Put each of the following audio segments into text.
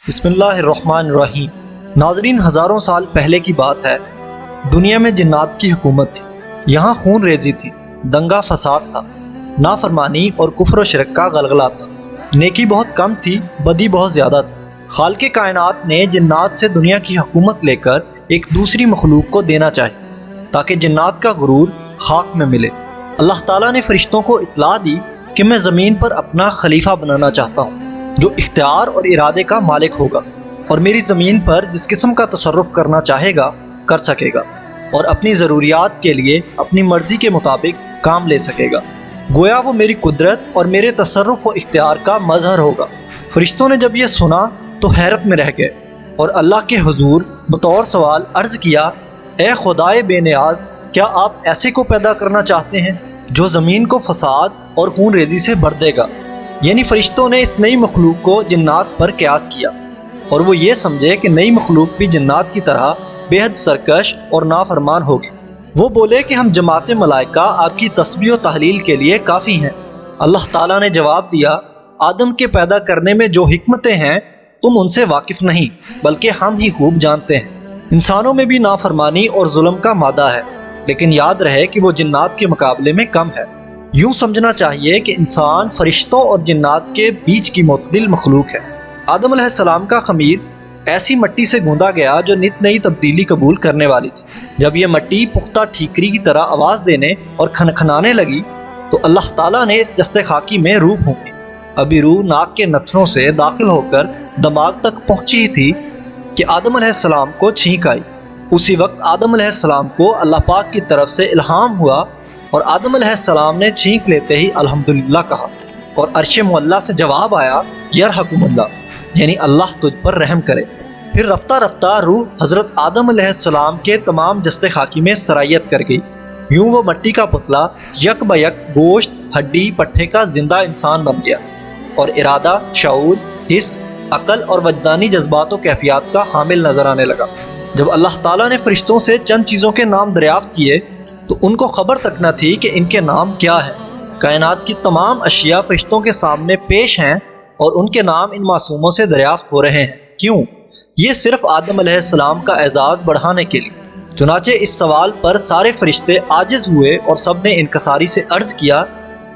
بسم اللہ الرحمن الرحیم۔ ناظرین، ہزاروں سال پہلے کی بات ہے۔ دنیا میں جنات کی حکومت تھی۔ یہاں خون ریزی تھی، دنگا فساد تھا، نافرمانی اور کفر و شرک کا غلغلہ تھا۔ نیکی بہت کم تھی، بدی بہت زیادہ تھی۔ خالق کائنات نے جنات سے دنیا کی حکومت لے کر ایک دوسری مخلوق کو دینا چاہی تاکہ جنات کا غرور خاک میں ملے۔ اللہ تعالیٰ نے فرشتوں کو اطلاع دی کہ میں زمین پر اپنا خلیفہ بنانا چاہتا ہوں جو اختیار اور ارادے کا مالک ہوگا اور میری زمین پر جس قسم کا تصرف کرنا چاہے گا کر سکے گا اور اپنی ضروریات کے لیے اپنی مرضی کے مطابق کام لے سکے گا۔ گویا وہ میری قدرت اور میرے تصرف و اختیار کا مظہر ہوگا۔ فرشتوں نے جب یہ سنا تو حیرت میں رہ گئے اور اللہ کے حضور بطور سوال عرض کیا، اے خدائے بے نیاز، کیا آپ ایسے کو پیدا کرنا چاہتے ہیں جو زمین کو فساد اور خون ریزی سے بھر دے گا؟ یعنی فرشتوں نے اس نئی مخلوق کو جنات پر قیاس کیا اور وہ یہ سمجھے کہ نئی مخلوق بھی جنات کی طرح بے حد سرکش اور نافرمان ہوگی۔ وہ بولے کہ ہم جماعت ملائکہ آپ کی تسبیح و تحلیل کے لیے کافی ہیں۔ اللہ تعالیٰ نے جواب دیا، آدم کے پیدا کرنے میں جو حکمتیں ہیں تم ان سے واقف نہیں، بلکہ ہم ہی خوب جانتے ہیں۔ انسانوں میں بھی نافرمانی اور ظلم کا مادہ ہے، لیکن یاد رہے کہ وہ جنات کے مقابلے میں کم ہے۔ یوں سمجھنا چاہیے کہ انسان فرشتوں اور جنات کے بیچ کی معتدل مخلوق ہے۔ آدم علیہ السلام کا خمیر ایسی مٹی سے گوندا گیا جو نت نئی تبدیلی قبول کرنے والی تھی۔ جب یہ مٹی پختہ ٹھیکری کی طرح آواز دینے اور کھنکھنانے لگی تو اللہ تعالیٰ نے اس جستے خاکی میں روح پھونکی۔ ابھی روح ناک کے نتھنوں سے داخل ہو کر دماغ تک پہنچی ہی تھی کہ آدم علیہ السلام کو چھینک آئی۔ اسی وقت آدم علیہ السلام کو اللہ پاک کی طرف سے الہام ہوا اور آدم علیہ السلام نے چھینک لیتے ہی الحمدللہ کہا اور عرش معلیٰ سے جواب آیا، یرحمکم اللہ، یعنی اللہ تجھ پر رحم کرے۔ پھر رفتہ رفتہ روح حضرت آدم علیہ السلام کے تمام جستے خاکی میں سرایت کر گئی۔ یوں وہ مٹی کا پتلا یک بہ یک گوشت، ہڈی پٹھے کا زندہ انسان بن گیا اور ارادہ، شعور، حس، عقل اور وجدانی جذبات و کیفیات کا حامل نظر آنے لگا۔ جب اللہ تعالیٰ نے فرشتوں سے چند چیزوں کے نام دریافت کیے تو ان کو خبر تک نہ تھی کہ ان کے نام کیا ہیں۔ کائنات کی تمام اشیاء فرشتوں کے سامنے پیش ہیں اور ان کے نام ان معصوموں سے دریافت ہو رہے ہیں۔ کیوں؟ یہ صرف آدم علیہ السلام کا اعزاز بڑھانے کے لیے۔ چنانچہ اس سوال پر سارے فرشتے عاجز ہوئے اور سب نے انکساری سے عرض کیا،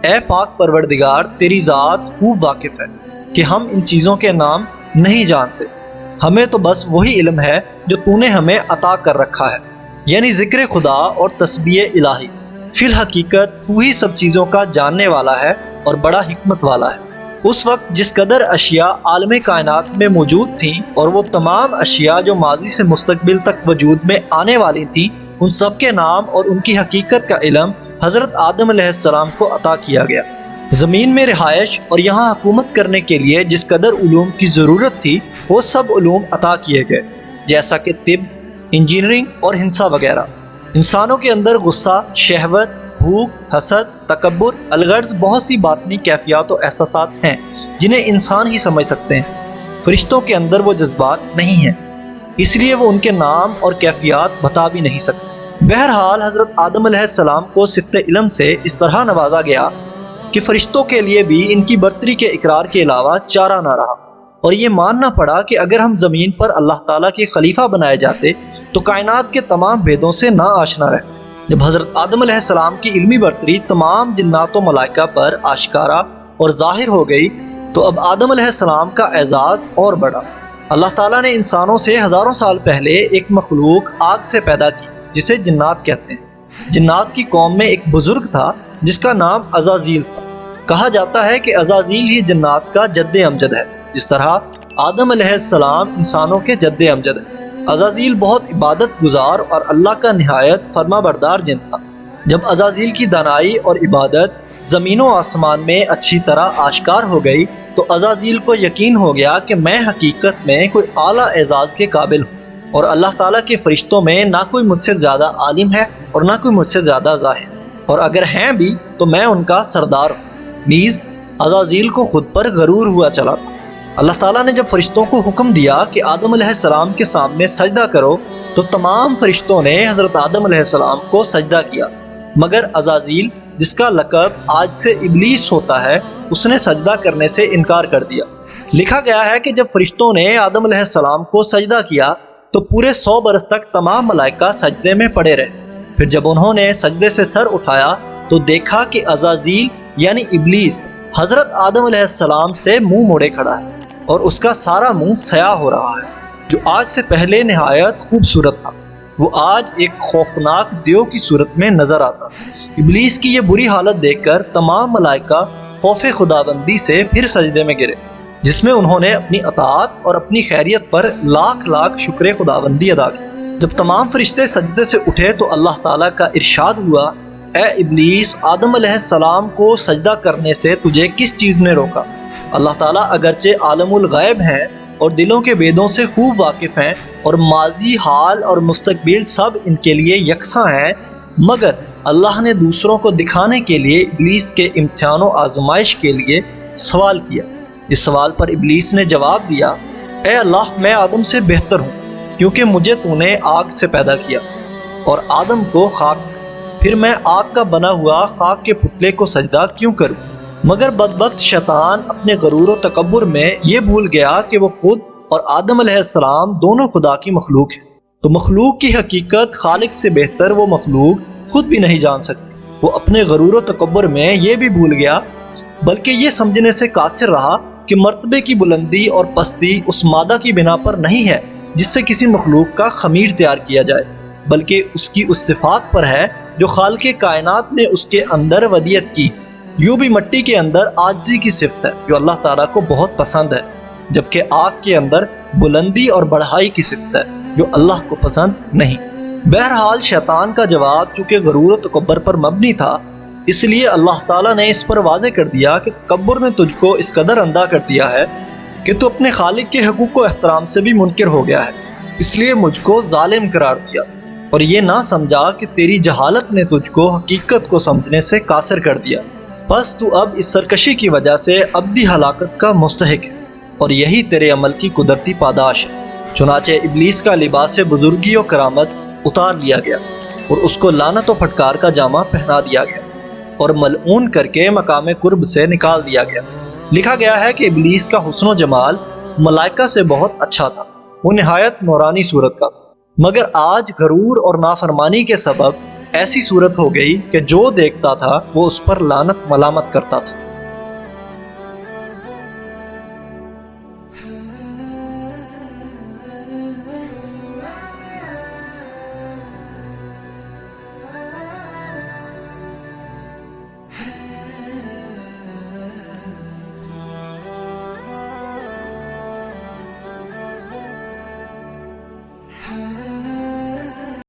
اے پاک پروردگار، تیری ذات خوب واقف ہے کہ ہم ان چیزوں کے نام نہیں جانتے۔ ہمیں تو بس وہی علم ہے جو تو نے ہمیں عطا کر رکھا ہے، یعنی ذکر خدا اور تسبیح الہی۔ فی الحقیقت تو ہی سب چیزوں کا جاننے والا ہے اور بڑا حکمت والا ہے۔ اس وقت جس قدر اشیاء عالم کائنات میں موجود تھیں اور وہ تمام اشیاء جو ماضی سے مستقبل تک وجود میں آنے والی تھیں، ان سب کے نام اور ان کی حقیقت کا علم حضرت آدم علیہ السلام کو عطا کیا گیا۔ زمین میں رہائش اور یہاں حکومت کرنے کے لیے جس قدر علوم کی ضرورت تھی وہ سب علوم عطا کیے گئے، جیسا کہ طب، انجینئرنگ اور ہندسہ وغیرہ۔ انسانوں کے اندر غصہ، شہوت، بھوک، حسد، تکبر، الغرض بہت سی باطنی کیفیات و احساسات ہیں جنہیں انسان ہی سمجھ سکتے ہیں۔ فرشتوں کے اندر وہ جذبات نہیں ہیں، اس لیے وہ ان کے نام اور کیفیات بتا بھی نہیں سکتے۔ بہرحال حضرت آدم علیہ السلام کو صفت علم سے اس طرح نوازا گیا کہ فرشتوں کے لیے بھی ان کی برتری کے اقرار کے علاوہ چارہ نہ رہا اور یہ ماننا پڑا کہ اگر ہم زمین پر اللہ تعالیٰ کے خلیفہ بنائے جاتے تو کائنات کے تمام بھیدوں سے نا آشنا رہتے۔ جب حضرت آدم علیہ السلام کی علمی برتری تمام جنات و ملائکہ پر آشکارا اور ظاہر ہو گئی تو اب آدم علیہ السلام کا اعزاز اور بڑھا۔ اللہ تعالیٰ نے انسانوں سے ہزاروں سال پہلے ایک مخلوق آگ سے پیدا کی جسے جنات کہتے ہیں۔ جنات کی قوم میں ایک بزرگ تھا جس کا نام عزازیل تھا۔ کہا جاتا ہے کہ عزازیل ہی جنات کا جد امجد ہے، جس طرح آدم علیہ السلام انسانوں کے جد امجد ہے۔ عزازیل بہت عبادت گزار اور اللہ کا نہایت فرما بردار جن تھا۔ جب عزازیل کی دانائی اور عبادت زمین و آسمان میں اچھی طرح آشکار ہو گئی تو عزازیل کو یقین ہو گیا کہ میں حقیقت میں کوئی اعلیٰ اعزاز کے قابل ہوں اور اللہ تعالیٰ کے فرشتوں میں نہ کوئی مجھ سے زیادہ عالم ہے اور نہ کوئی مجھ سے زیادہ ظاہر، اور اگر ہیں بھی تو میں ان کا سردار ہوں۔ نیز عزازیل کو خود پر غرور ہوا چلا تھا۔ اللہ تعالیٰ نے جب فرشتوں کو حکم دیا کہ آدم علیہ السلام کے سامنے سجدہ کرو تو تمام فرشتوں نے حضرت آدم علیہ السلام کو سجدہ کیا، مگر عزازیل جس کا لقب آج سے ابلیس ہوتا ہے، اس نے سجدہ کرنے سے انکار کر دیا۔ لکھا گیا ہے کہ جب فرشتوں نے آدم علیہ السلام کو سجدہ کیا تو پورے 100 برس تک تمام ملائکہ سجدے میں پڑے رہے۔ پھر جب انہوں نے سجدے سے سر اٹھایا تو دیکھا کہ عزازیل یعنی ابلیس حضرت آدم علیہ السلام سے منہ موڑے کھڑا ہے اور اس کا سارا منہ سیاہ ہو رہا ہے، جو آج سے پہلے نہایت خوبصورت تھا۔ وہ آج ایک خوفناک دیو کی صورت میں نظر آتا۔ ابلیس کی یہ بری حالت دیکھ کر تمام ملائکہ خوف خداوندی سے پھر سجدے میں گرے، جس میں انہوں نے اپنی اطاعت اور اپنی خیریت پر لاکھ لاکھ شکر خداوندی ادا کی۔ جب تمام فرشتے سجدے سے اٹھے تو اللہ تعالیٰ کا ارشاد ہوا، اے ابلیس، آدم علیہ السلام کو سجدہ کرنے سے تجھے کس چیز نے روکا؟ اللہ تعالیٰ اگرچہ عالم الغیب ہیں اور دلوں کے بیدوں سے خوب واقف ہیں اور ماضی، حال اور مستقبل سب ان کے لیے یکساں ہیں، مگر اللہ نے دوسروں کو دکھانے کے لیے ابلیس کے امتحان و آزمائش کے لیے سوال کیا۔ اس سوال پر ابلیس نے جواب دیا، اے اللہ، میں آدم سے بہتر ہوں کیونکہ مجھے تو نے آگ سے پیدا کیا اور آدم کو خاک سے، پھر میں آگ کا بنا ہوا خاک کے پتلے کو سجدہ کیوں کروں؟ مگر بدبخت شیطان اپنے غرور و تکبر میں یہ بھول گیا کہ وہ خود اور آدم علیہ السلام دونوں خدا کی مخلوق ہیں، تو مخلوق کی حقیقت خالق سے بہتر وہ مخلوق خود بھی نہیں جان سکتی۔ وہ اپنے غرور و تکبر میں یہ بھی بھول گیا، بلکہ یہ سمجھنے سے قاصر رہا کہ مرتبے کی بلندی اور پستی اس مادہ کی بنا پر نہیں ہے جس سے کسی مخلوق کا خمیر تیار کیا جائے، بلکہ اس کی اس صفات پر ہے جو خالق کائنات نے اس کے اندر ودیت کی۔ یوں بھی مٹی کے اندر عاجزی کی صفت ہے جو اللہ تعالیٰ کو بہت پسند ہے، جبکہ آگ کے اندر بلندی اور بڑھائی کی صفت ہے جو اللہ کو پسند نہیں۔ بہرحال شیطان کا جواب چونکہ غرور و تکبر پر مبنی تھا، اس لیے اللہ تعالیٰ نے اس پر واضح کر دیا کہ تکبر نے تجھ کو اس قدر اندھا کر دیا ہے کہ تو اپنے خالق کے حقوق و احترام سے بھی منکر ہو گیا ہے، اس لیے مجھ کو ظالم قرار دیا اور یہ نہ سمجھا کہ تیری جہالت نے تجھ کو حقیقت کو سمجھنے سے قاصر کر دیا، بس تو اب اس سرکشی کی وجہ سے ابدی ہلاکت کا مستحق ہے اور یہی تیرے عمل کی قدرتی پاداش ہے۔ چنانچہ ابلیس کا لباس بزرگی و کرامت اتار لیا گیا اور اس کو لعنت و پھٹکار کا جامہ پہنا دیا گیا اور ملعون کر کے مقام قرب سے نکال دیا گیا۔ لکھا گیا ہے کہ ابلیس کا حسن و جمال ملائکہ سے بہت اچھا تھا، وہ نہایت نورانی صورت کا تھا، مگر آج غرور اور نافرمانی کے سبب ایسی صورت ہو گئی کہ جو دیکھتا تھا وہ اس پر لعنت ملامت کرتا تھا۔